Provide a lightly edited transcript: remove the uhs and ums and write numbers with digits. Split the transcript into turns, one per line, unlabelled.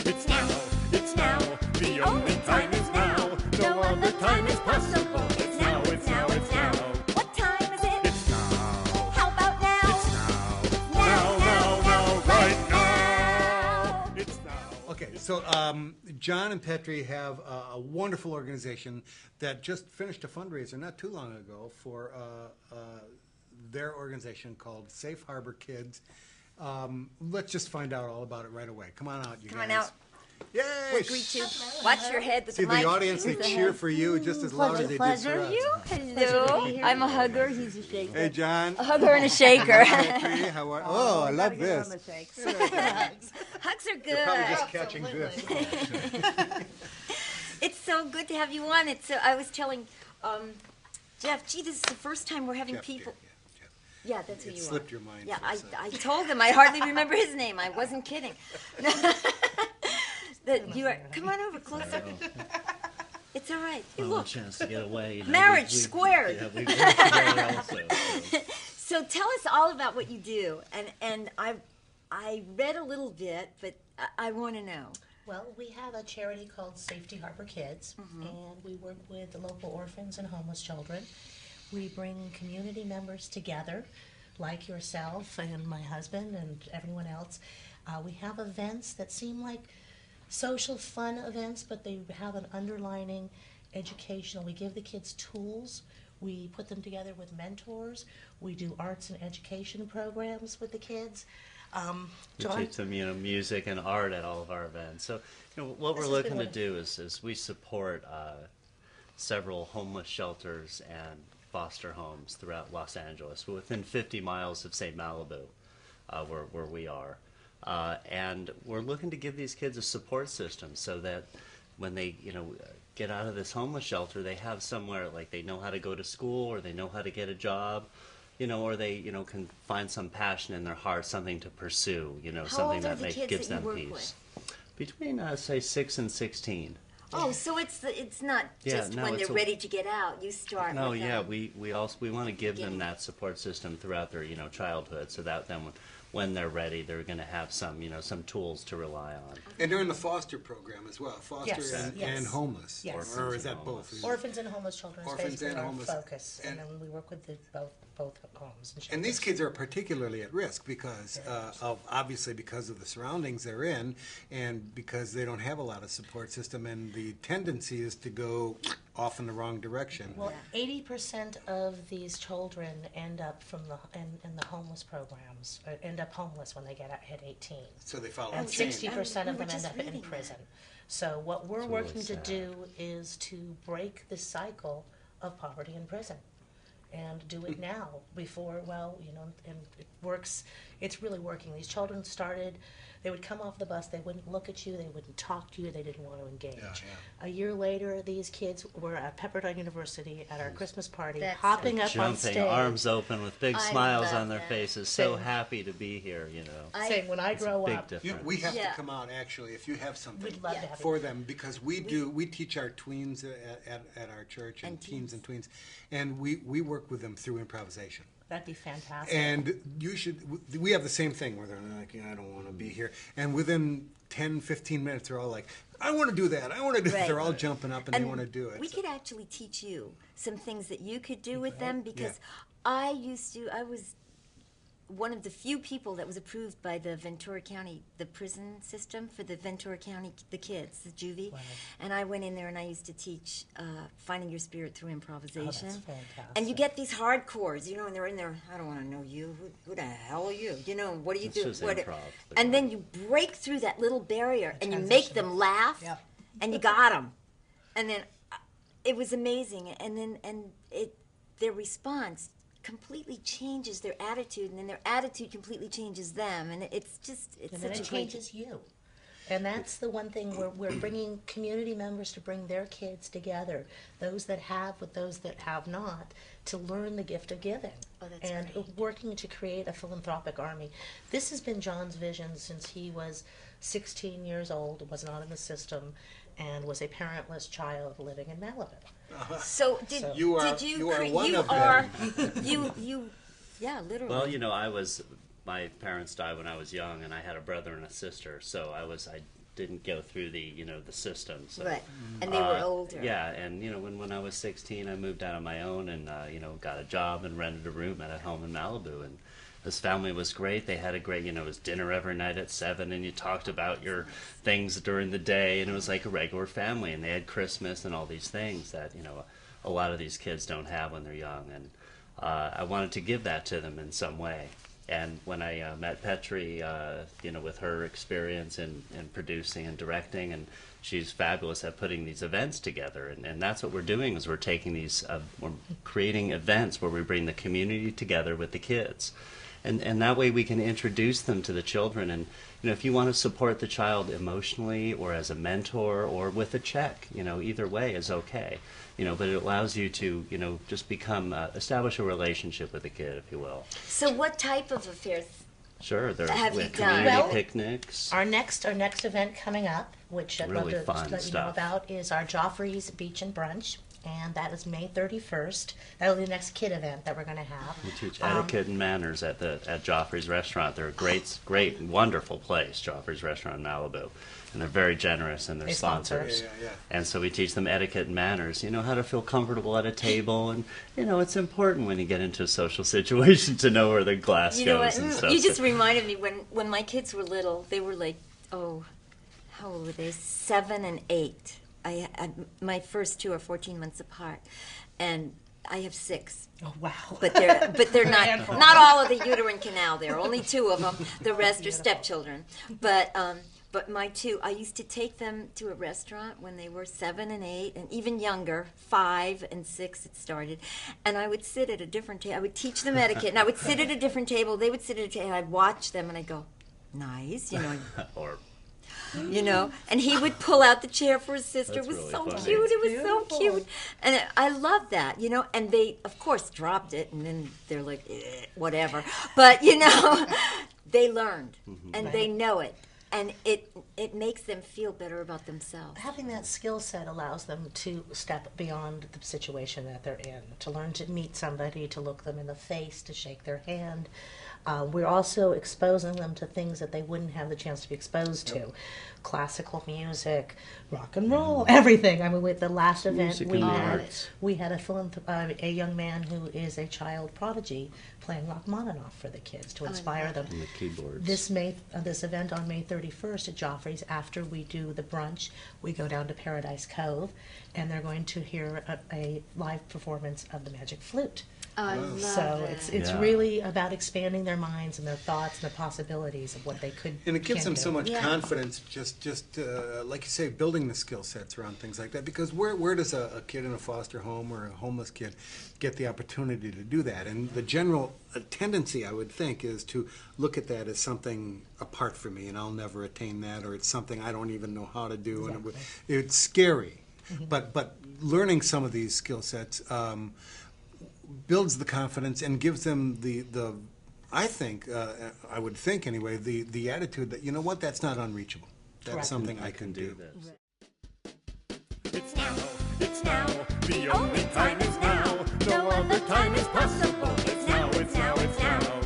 It's now, it's now, the only time is now. No other time is possible. It's now, it's now, it's now. What time is it? It's now. How about now? It's now. Now, right now. It's now.
Okay, so John and Petrie have a wonderful organization that just finished a fundraiser not too long ago for their organization called Safe Harbor Kids. Let's just find out all about it right away. Come on out, you guys.
Come on out.
Yay!
We'll greet you. Watch your head with
See,
the mic.
the audience, they cheer for you just as loud as they did for us.
Hello. I'm a hugger. He's a shaker.
Hey, John.
A hugger and a shaker.
Petrie, how are Oh, I love this.
Hugs are
You're probably
good.
just catching this.
It's so good to have you on. I was telling Jeff, gee, this is the first time we're having
Jeff,
people.
Jeff.
Yeah, that's who
It
you
slipped
are.
your mind.
Yeah,
for a second.
I told him. I hardly remember his name. I wasn't kidding. That you are. Come on over closer. It's all right. You
Well,
look.
a chance to get away. You know,
Marriage squared.
Yeah, we've worked together also. So.
So tell us all about what you do. And I read a little bit, but I want to know.
Well, we have a charity called Safety Harbor Kids, and we work with the local orphans and homeless children. We bring community members together, like yourself and my husband and everyone else. We have events that seem like social fun events, but they have an underlining educational. We give the kids tools. We put them together with mentors. We do arts and education programs with the kids.
We
John?
teach them, music and art at all of our events. So, what
This
we're
has
looking
been
to
wonderful.
do is we support several homeless shelters and foster homes throughout Los Angeles, within 50 miles of St. Malibu, where we are. And we're looking to give these kids a support system so that when they, get out of this homeless shelter, they have somewhere, like they know how to go to school or they know how to get a job, or they, can find some passion in their heart, something to pursue, something
old are
that
the kids
gives
that you
them
work
peace. Between, say, 6 and 16.
Oh, so it's not
Yeah,
just
no,
when
it's
they're ready to get out. You start.
No,
with
yeah,
them.
we want to give them
Beginning.
that support system throughout their childhood, so that then when they're ready, they're going to have some some tools to rely on.
And during the foster program as well, foster
Yes,
and,
yes.
and homeless,
Yes.
or is that both?
Orphans and homeless children is
Orphans
basically
and
our
homeless.
focus, and
And-
then we work with both homes and shelters.
And these kids are particularly at risk because obviously because of the surroundings they're in, and because they don't have a lot of support system, and the tendency is to go off in the wrong direction.
Well, 80% of these children end up in the homeless programs, or end up homeless when they hit 18.
So they follow
And
the chain.
60% of
We were
them end
just
up in
reading
prison. So what we're
It's really
working to
sad.
do is to break the cycle of poverty in prison. And do it now before, and it works. It's really working. These children started, they would come off the bus, they wouldn't look at you, they wouldn't talk to you, they didn't want to engage.
Yeah,
A year later, these kids were at Pepperdine University at our Christmas party,
That's
hopping up on
Jumping,
stage,
arms open with big
I
smiles
love
on their
that.
faces, so
Saying-
happy to be here,
saying, when I
It's a
grow
big
up,
difference.
We have
Yeah.
to come out actually if you have something
we'd love to have
for
you.
them, because we teach our tweens at our church, and teens and tweens, and we work with them through improvisation.
That'd be fantastic.
And we have the same thing where they're like, I don't want to be here. And within 10, 15 minutes, they're all like, I want to do that. I want to do that.
Right.
They're all jumping up and they want to do it.
We
So-
could actually teach you some things that you could do with them, because I was one of the few people that was approved by the Ventura County, the prison system for the Ventura County, the kids, the juvie.
Wow.
And I went in there and I used to teach finding your spirit through improvisation.
Oh, that's fantastic.
And you get these hardcores, and they're in there, I don't want to know you. Who the hell are you? What do you
It's
do?
just
What-
improv.
And then you break through that little barrier and you make
Transition.
them laugh,
Yep.
and you got them. And then it was amazing. Their response completely changes their attitude, and then their attitude completely changes them, and it's
And then
such
it
a great.
changes you. And that's the one thing we're bringing community members to bring their kids together, those that have with those that have not, to learn the gift of giving.
Oh, that's
and
great.
working to create a philanthropic army. This has been John's vision since he was 16 years old, was not in the system, and was a parentless child living in Malibu.
So did
So-
You are-
did you
you are
cre-
one
you
of
are
them.
you yeah, literally.
Well, my parents died when I was young, and I had a brother and a sister, so I didn't go through the system. So,
Right. And they were older.
Yeah, and when I was 16, I moved out on my own and got a job and rented a room at a home in Malibu. And this family was great. They had a great, it was dinner every night at 7, and you talked about your things during the day, and it was like a regular family. And they had Christmas and all these things that a lot of these kids don't have when they're young. And I wanted to give that to them in some way. And when I met Petrie, with her experience in producing and directing, and she's fabulous at putting these events together. And that's what we're doing, is we're taking these, we're creating events where we bring the community together with the kids. And that way we can introduce them to the children. And if you want to support the child emotionally or as a mentor or with a check, either way is okay. But it allows you to, just establish a relationship with the kid, if you will.
So what type of affairs?
Sure, there
Have you
with
done?
community
Well,
picnics.
Our next event coming up, which I'd
Really
love to
fun
let you know
stuff.
about, is our Joffrey's Beach and Brunch, and that is May 31st. That'll be the next kid event that we're going to have.
We teach etiquette and manners at Joffrey's Restaurant. They're a great, wonderful place, Joffrey's Restaurant in Malibu. And they're very generous, and they're
They sponsor.
sponsors.
Yeah.
And so we teach them etiquette and manners, how to feel comfortable at a table. And, it's important when you get into a social situation to know where the glass
You know
goes
what?
and stuff.
You just reminded me when my kids were little, they were like, how old were they? 7 and 8. My first two are 14 months apart, and I have 6.
Oh, wow.
But they're not all of the uterine canal. There are only 2 of them. The rest are stepchildren. But my 2, I used to take them to a restaurant when they were 7 and 8, and even younger, 5 and 6 it started. And I would sit at a different table. I would teach them etiquette, and I would sit at a different table. They would sit at a table, and I'd watch them, and I'd go, nice,
Or
and he would pull out the chair for his sister.
That's
It was
really
so
funny.
cute. It was so
Beautiful.
cute. And I love that, And they, of course, dropped it, and then they're like, whatever. But, they learned, and they know it. And it makes them feel better about themselves.
Having that skill set allows them to step beyond the situation that they're in, to learn to meet somebody, to look them in the face, to shake their hand. We're also exposing them to things that they wouldn't have the chance to be exposed to. Classical music, rock and roll, everything. I mean, with the last event
Music
we
and the
had,
arts.
we had a young man who is a child prodigy playing Rachmaninoff for the kids to inspire them.
and the keyboards.
This event on May 31st at Joffrey's, after we do the brunch, we go down to Paradise Cove, and they're going to hear a live performance of the Magic Flute.
I love
So
it.
it's
Yeah.
really about expanding their minds and their thoughts and their possibilities of what they could.
And it gives
can
them so
do.
much
Yeah.
confidence, just like you say, building the skill sets around things like that. Because where does a kid in a foster home or a homeless kid get the opportunity to do that? And the general tendency, I would think, is to look at that as something apart from me, and I'll never attain that, or it's something I don't even know how to do, and it's scary. But learning some of these skill sets builds the confidence and gives them the I think, I would think anyway, the attitude that, that's not unreachable. That's
Correct.
something I can do.
this.
It's now, the only time is now. No other time is possible. It's now, it's now, it's now.